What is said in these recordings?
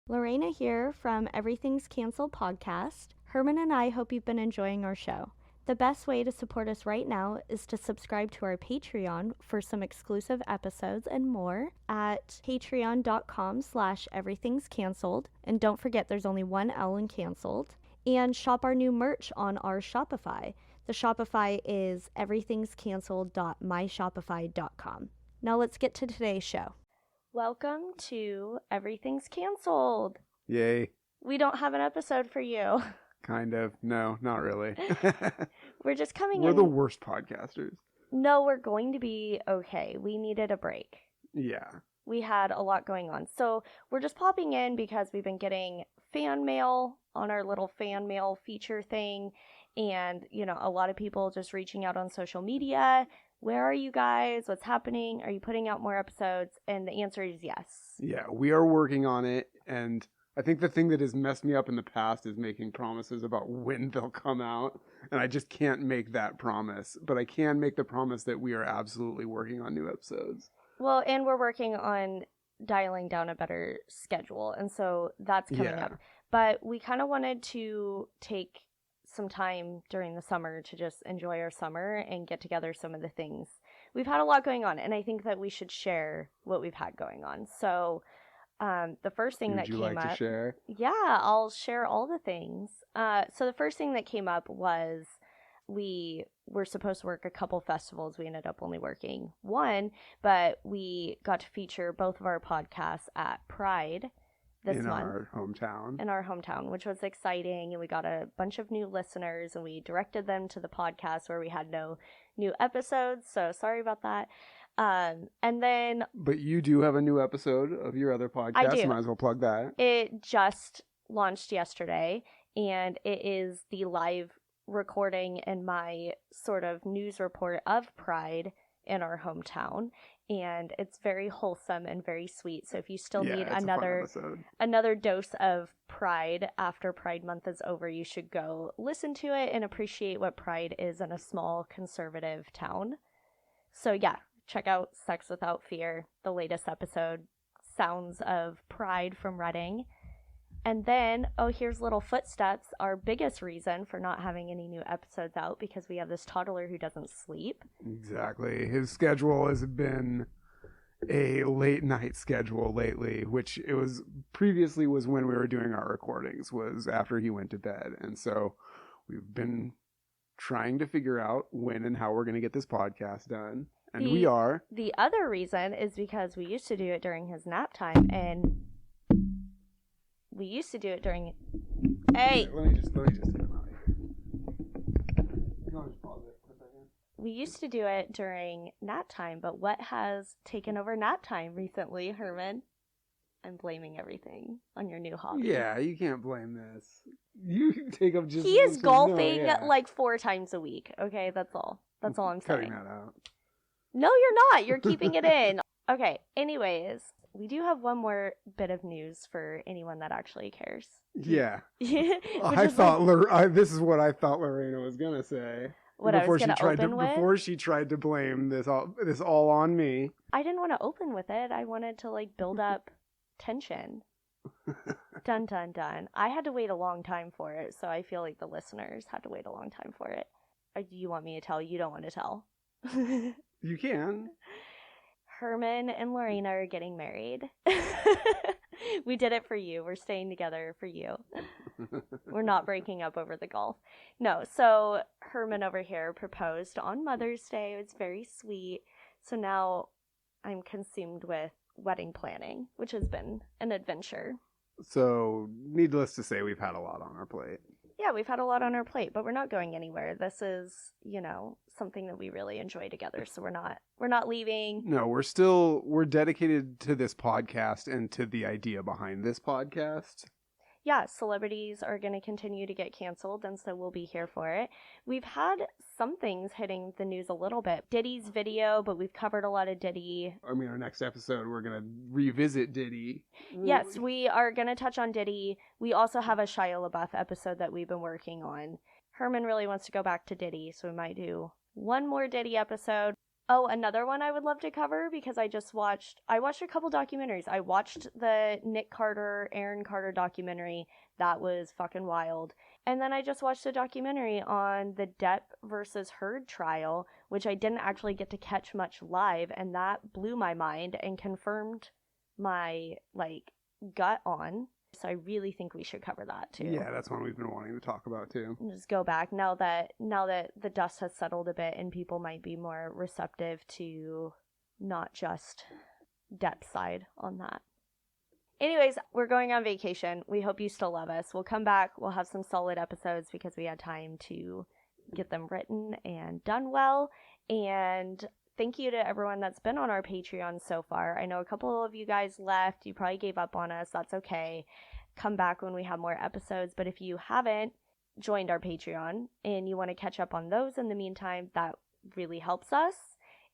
Lorena here from Everything's Canceled podcast. Herman and I hope you've been enjoying our show. The best way to support us right now is to subscribe to our Patreon for some exclusive episodes and more at patreon.com/everythingscanceled. And don't forget there's only one L in canceled. And shop our new merch on our Shopify. The Shopify is everythingscanceled.myshopify.com. Now let's get to today's show. Welcome to Everything's Canceled. Yay. We don't have an episode for you. Kind of. No, not really. We're just coming in. We're the worst podcasters. No, we're going to be okay. We needed a break. Yeah. We had a lot going on. So we're just popping in because we've been getting fan mail on our little fan mail feature thing. And, you know, a lot of people just reaching out on social media. Where are you guys? What's happening? Are you putting out more episodes? And the answer is yes. Yeah, we are working on it. And I think the thing that has messed me up in the past is making promises about when they'll come out. And I just can't make that promise. But I can make the promise that we are absolutely working on new episodes. Well, and we're working on dialing down a better schedule. And so that's coming up. But we kind of wanted to take some time during the summer to just enjoy our summer and get together some of the things. We've had a lot going on, and I think that we should share what we've had going on. So the first thing that came up... Would you like to share? Yeah, I'll share all the things. So the first thing that came up was we were supposed to work a couple festivals. We ended up only working one, but we got to feature both of our podcasts at Pride this month. In our hometown, which was exciting. And we got a bunch of new listeners, and we directed them to the podcast where we had no new episodes. So sorry about that. And then... But you do have a new episode of your other podcast. I do. Might as well plug that. It just launched yesterday, and it is the live recording and my sort of news report of Pride in our hometown. And it's very wholesome and very sweet. So if you still need another dose of Pride after Pride Month is over, you should go listen to it and appreciate what Pride is in a small conservative town. So yeah, check out Sex Without Fear, the latest episode, Sounds of Pride from Reading. And then, here's Little Footsteps, our biggest reason for not having any new episodes out, because we have this toddler who doesn't sleep. Exactly. His schedule has been a late night schedule lately, which it was previously was when we were doing our recordings, was after he went to bed. And so we've been trying to figure out when and how we're going to get this podcast done. And we are. The other reason is because we used to do it during his nap time, and... We used to do it during... Hey! Let me just get him out of here. You want to just pause it for a second? We used to do it during nap time, but what has taken over nap time recently, Herman? I'm blaming everything on your new hobby. Yeah, you can't blame this. You take up just... He is golfing like 4 times a week, okay? That's all. That's all I'm saying. Cutting that out. No, you're not. You're keeping it in. Okay, anyways... We do have one more bit of news for anyone that actually cares. Yeah. I thought this is what I thought Lorena was going to say. What I was going to open with? Before she tried to blame this all on me. I didn't want to open with it. I wanted to build up tension. Dun, dun, dun. I had to wait a long time for it, so I feel like the listeners had to wait a long time for it. Or do you want me to tell? You don't want to tell. You can. Herman and Lorena are getting married. We did it for you. We're staying together for you. We're not breaking up over the golf. No, so Herman over here proposed on Mother's Day. It was very sweet. So now I'm consumed with wedding planning, which has been an adventure. So needless to say, we've had a lot on our plate. Yeah, we've had a lot on our plate, but we're not going anywhere. This is, something that we really enjoy together. So we're not leaving. No, we're dedicated to this podcast and to the idea behind this podcast. Yeah, celebrities are going to continue to get canceled, and so we'll be here for it. We've had some things hitting the news a little bit. Diddy's video, but we've covered a lot of Diddy. I mean, our next episode, we're going to revisit Diddy. Yes, we are going to touch on Diddy. We also have a Shia LaBeouf episode that we've been working on. Herman really wants to go back to Diddy, so we might do one more Diddy episode. Oh, another one I would love to cover because I watched a couple documentaries. I watched the Nick Carter, Aaron Carter documentary. That was fucking wild. And then I just watched a documentary on the Depp versus Heard trial, which I didn't actually get to catch much live, and that blew my mind and confirmed my gut on. So I really think we should cover that too. Yeah, that's one we've been wanting to talk about too. Just go back now that the dust has settled a bit and people might be more receptive to not just Depp's side on that. Anyways, we're going on vacation. We hope you still love us. We'll come back. We'll have some solid episodes because we had time to get them written and done well. And thank you to everyone that's been on our Patreon so far. I know a couple of you guys left. You probably gave up on us. That's okay. Come back when we have more episodes. But if you haven't joined our Patreon and you want to catch up on those in the meantime, that really helps us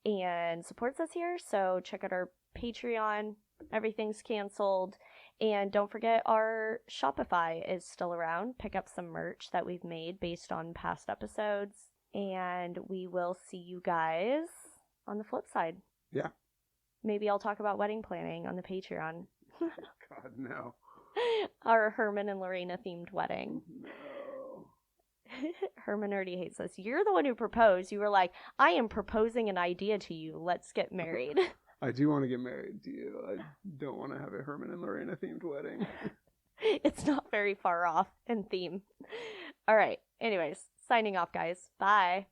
and supports us here. So check out our Patreon. Everything's canceled. And don't forget our Shopify is still around. Pick up some merch that we've made based on past episodes. And we will see you guys on the flip side. Yeah. Maybe I'll talk about wedding planning on the Patreon. God, no. Our Herman and Lorena themed wedding. No. Herman already hates us. You're the one who proposed. You were like, I am proposing an idea to you. Let's get married. I do want to get married to you. I don't want to have a Herman and Lorena themed wedding. It's not very far off in theme. All right. Anyways, signing off, guys. Bye.